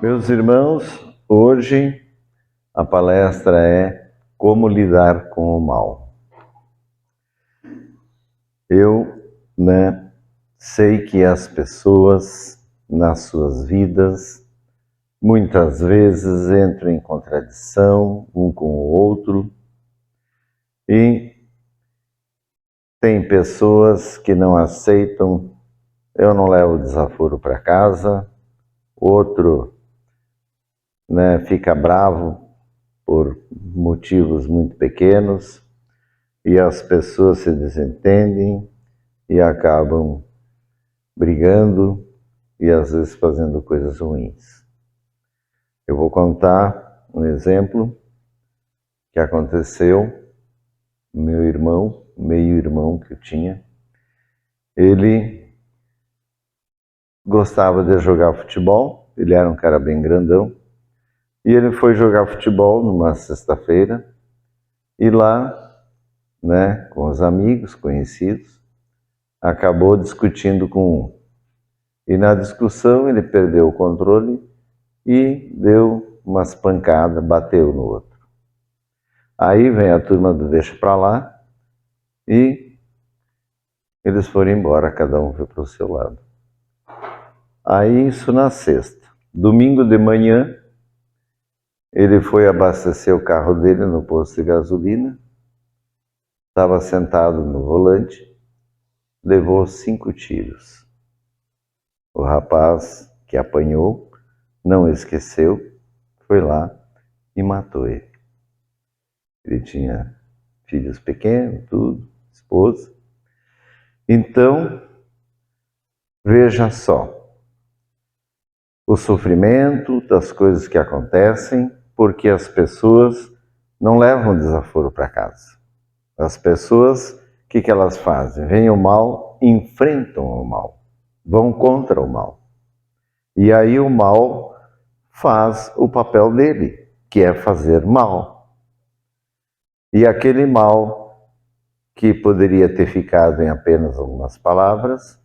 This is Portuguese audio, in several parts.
Meus irmãos, hoje a palestra é Como lidar com o mal. Eu, sei que as pessoas nas suas vidas muitas vezes entram em contradição um com o outro e tem pessoas que não aceitam, eu não levo desaforo para casa, outro fica bravo por motivos muito pequenos e as pessoas se desentendem e acabam brigando e às vezes fazendo coisas ruins. Eu vou contar um exemplo que aconteceu. Meu irmão, meio-irmão que eu tinha, ele gostava de jogar futebol, ele era um cara bem grandão, e ele foi jogar futebol numa sexta-feira, e lá, com os amigos conhecidos, acabou discutindo com um. E na discussão ele perdeu o controle e deu umas pancadas, bateu no outro. Aí vem a turma do deixa pra lá e eles foram embora, cada um foi para o seu lado. Aí isso na sexta. Domingo de manhã, ele foi abastecer o carro dele no posto de gasolina, estava sentado no volante, levou 5 tiros. O rapaz que apanhou não esqueceu, foi lá e matou ele. Ele tinha filhos pequenos, tudo, esposa. Então, veja só, o sofrimento das coisas que acontecem porque as pessoas não levam desaforo para casa. As pessoas, o que elas fazem? Vem o mal, enfrentam o mal, vão contra o mal. E aí o mal faz o papel dele, que é fazer mal. E aquele mal, que poderia ter ficado em apenas algumas palavras,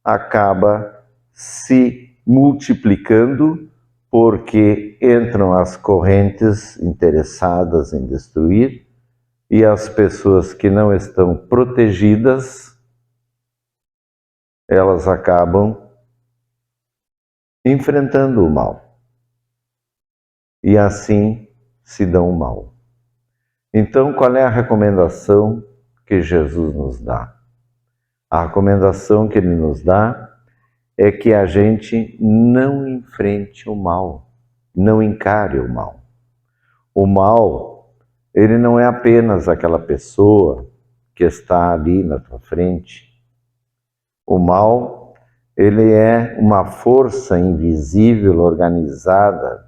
acaba se multiplicando porque entram as correntes interessadas em destruir e as pessoas que não estão protegidas, elas acabam enfrentando o mal. E assim se dão o mal. Então, qual é a recomendação que Jesus nos dá? A recomendação que ele nos dá é que a gente não enfrente o mal, não encare o mal. O mal, ele não é apenas aquela pessoa que está ali na tua frente. O mal, ele é uma força invisível, organizada,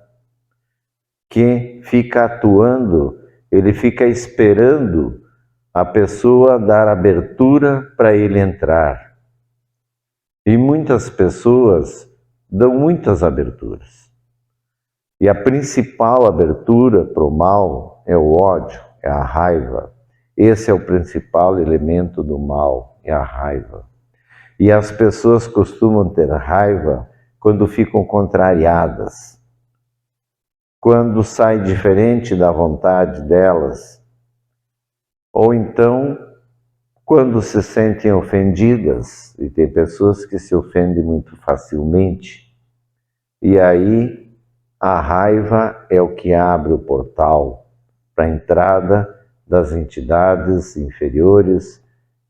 que fica atuando, ele fica esperando a pessoa dar abertura para ele entrar. E muitas pessoas dão muitas aberturas. E a principal abertura para o mal é o ódio, é a raiva. Esse é o principal elemento do mal, é a raiva. E as pessoas costumam ter raiva quando ficam contrariadas, quando sai diferente da vontade delas, ou então quando se sentem ofendidas, e tem pessoas que se ofendem muito facilmente, e aí a raiva é o que abre o portal para a entrada das entidades inferiores,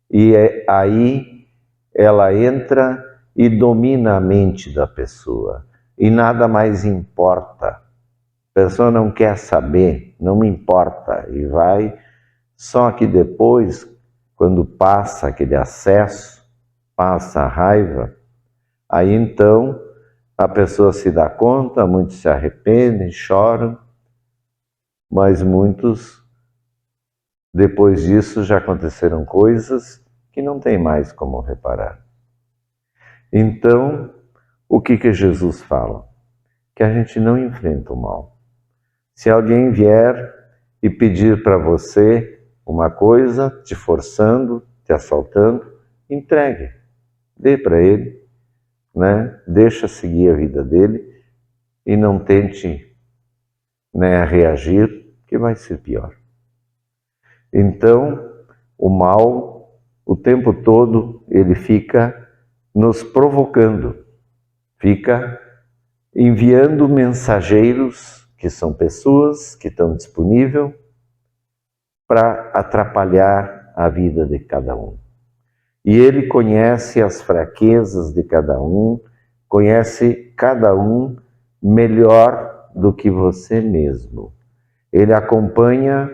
e aí ela entra e domina a mente da pessoa, e nada mais importa. A pessoa não quer saber, não me importa, e vai, só que depois, quando passa aquele acesso, passa a raiva, aí então a pessoa se dá conta, muitos se arrependem, choram, mas muitos, depois disso, já aconteceram coisas que não tem mais como reparar. Então, o que Jesus fala? Que a gente não enfrenta o mal. Se alguém vier e pedir para você uma coisa, te forçando, te assaltando, entregue, dê para ele, deixa seguir a vida dele e não tente, reagir, que vai ser pior. Então, o mal, o tempo todo, ele fica nos provocando, fica enviando mensageiros, que são pessoas que estão disponíveis para atrapalhar a vida de cada um. E ele conhece as fraquezas de cada um, conhece cada um melhor do que você mesmo. Ele acompanha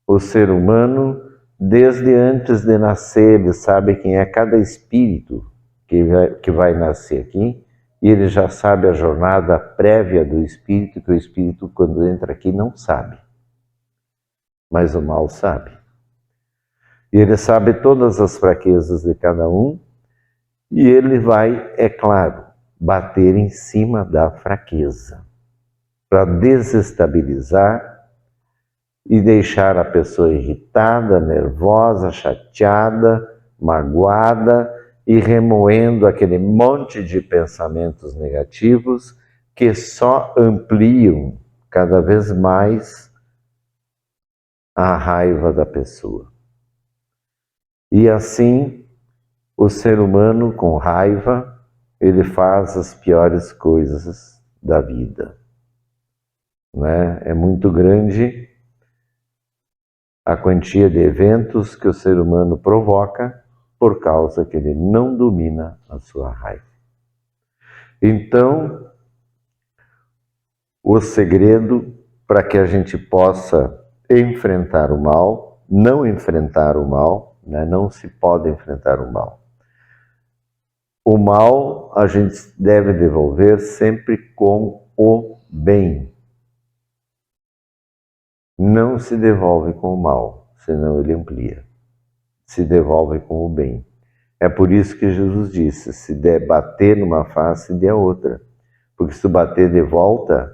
o ser humano desde antes de nascer, ele sabe quem é cada espírito que vai nascer aqui, e ele já sabe a jornada prévia do espírito, que o espírito, quando entra aqui, não sabe. Mas o mal sabe. E ele sabe todas as fraquezas de cada um, e ele vai, é claro, bater em cima da fraqueza, para desestabilizar e deixar a pessoa irritada, nervosa, chateada, magoada e remoendo aquele monte de pensamentos negativos que só ampliam cada vez mais a raiva da pessoa. E assim, o ser humano com raiva, ele faz as piores coisas da vida. É muito grande a quantia de eventos que o ser humano provoca por causa que ele não domina a sua raiva. Então, o segredo para que a gente possa enfrentar o mal, não enfrentar o mal, não se pode enfrentar o mal. O mal a gente deve devolver sempre com o bem. Não se devolve com o mal, senão ele amplia. Se devolve com o bem. É por isso que Jesus disse, se der bater numa face, dê a outra. Porque se tu bater de volta,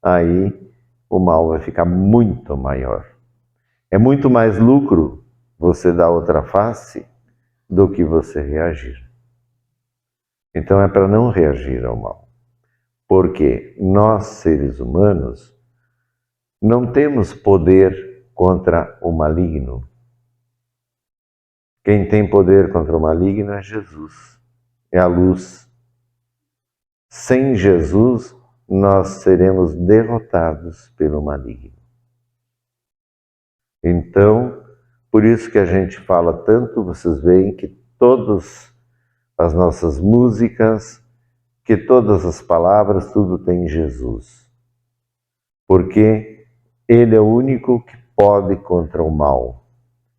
aí o mal vai ficar muito maior. É muito mais lucro você dar outra face do que você reagir. Então é para não reagir ao mal. Porque nós, seres humanos, não temos poder contra o maligno. Quem tem poder contra o maligno é Jesus, é a luz. Sem Jesus, nós seremos derrotados pelo maligno. Então, por isso que a gente fala tanto, vocês veem que todas as nossas músicas, que todas as palavras, tudo tem Jesus. Porque Ele é o único que pode contra o mal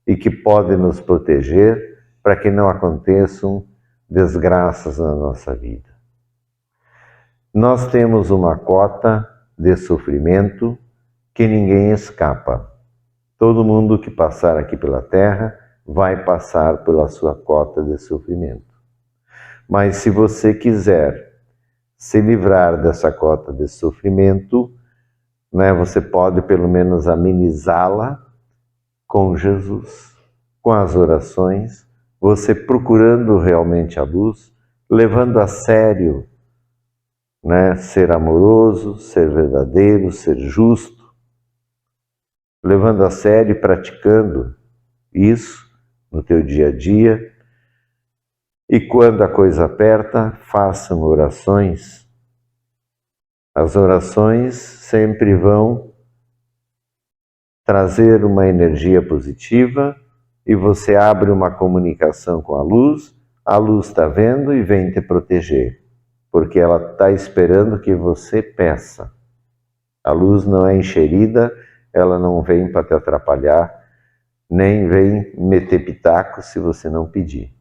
e que pode nos proteger para que não aconteçam desgraças na nossa vida. Nós temos uma cota de sofrimento que ninguém escapa. Todo mundo que passar aqui pela Terra vai passar pela sua cota de sofrimento. Mas se você quiser se livrar dessa cota de sofrimento, você pode pelo menos amenizá-la com Jesus, com as orações, você procurando realmente a luz, levando a sério, ser amoroso, ser verdadeiro, ser justo, levando a sério e praticando isso no teu dia a dia. E quando a coisa aperta, façam orações. As orações sempre vão trazer uma energia positiva e você abre uma comunicação com a luz está vendo e vem te proteger, porque ela está esperando que você peça. A luz não é enxerida, ela não vem para te atrapalhar, nem vem meter pitaco se você não pedir.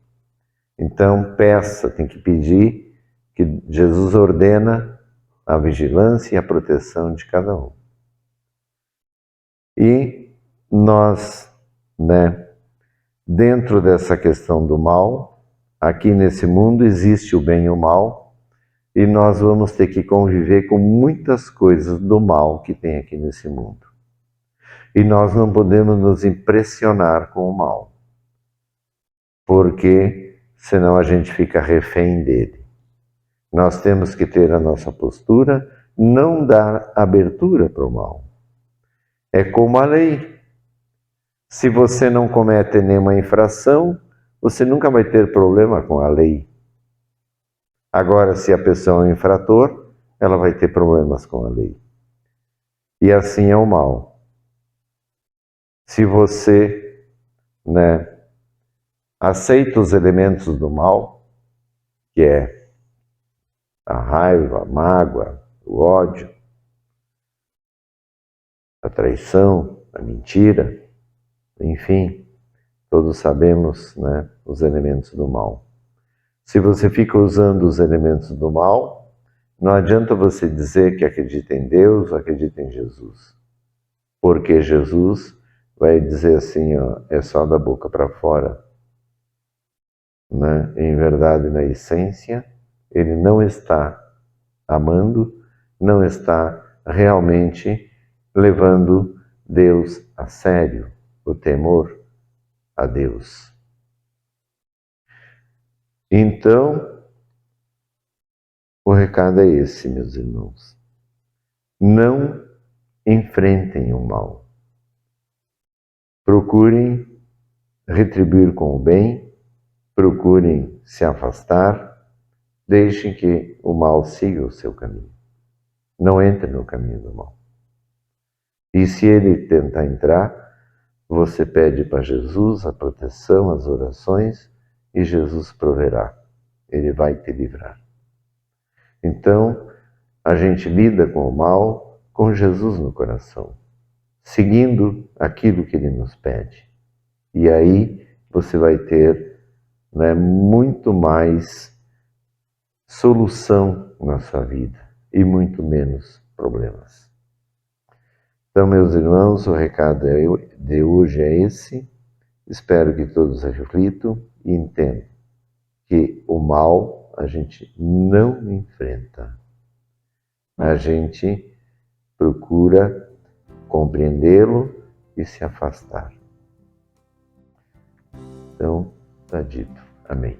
Então peça, tem que pedir, que Jesus ordena a vigilância e a proteção de cada um. E nós, dentro dessa questão do mal, aqui nesse mundo existe o bem e o mal, e nós vamos ter que conviver com muitas coisas do mal que tem aqui nesse mundo. E nós não podemos nos impressionar com o mal, porque senão a gente fica refém dele. Nós temos que ter a nossa postura não dar abertura para o mal. É como a lei. Se você não comete nenhuma infração, você nunca vai ter problema com a lei. Agora, se a pessoa é um infrator, ela vai ter problemas com a lei. E assim é o mal. Se você, aceita os elementos do mal, que é a raiva, a mágoa, o ódio, a traição, a mentira, enfim, todos sabemos, os elementos do mal. Se você fica usando os elementos do mal, não adianta você dizer que acredita em Deus ou acredita em Jesus. Porque Jesus vai dizer assim, ó, é só da boca para fora. Em verdade, na essência, ele não está amando, não está realmente levando Deus a sério, o temor a Deus. Então, o recado é esse, meus irmãos. Não enfrentem o mal. Procurem retribuir com o bem, procurem se afastar, deixem que o mal siga o seu caminho. Não entre no caminho do mal. E se ele tentar entrar, você pede para Jesus a proteção, as orações, e Jesus proverá. Ele vai te livrar. Então, a gente lida com o mal com Jesus no coração, seguindo aquilo que ele nos pede. E aí você vai ter muito mais solução na sua vida e muito menos problemas. Então, meus irmãos, o recado de hoje é esse. Espero que todos reflitam e entendam que o mal a gente não enfrenta. A gente procura compreendê-lo e se afastar. Então, está dito. Amém.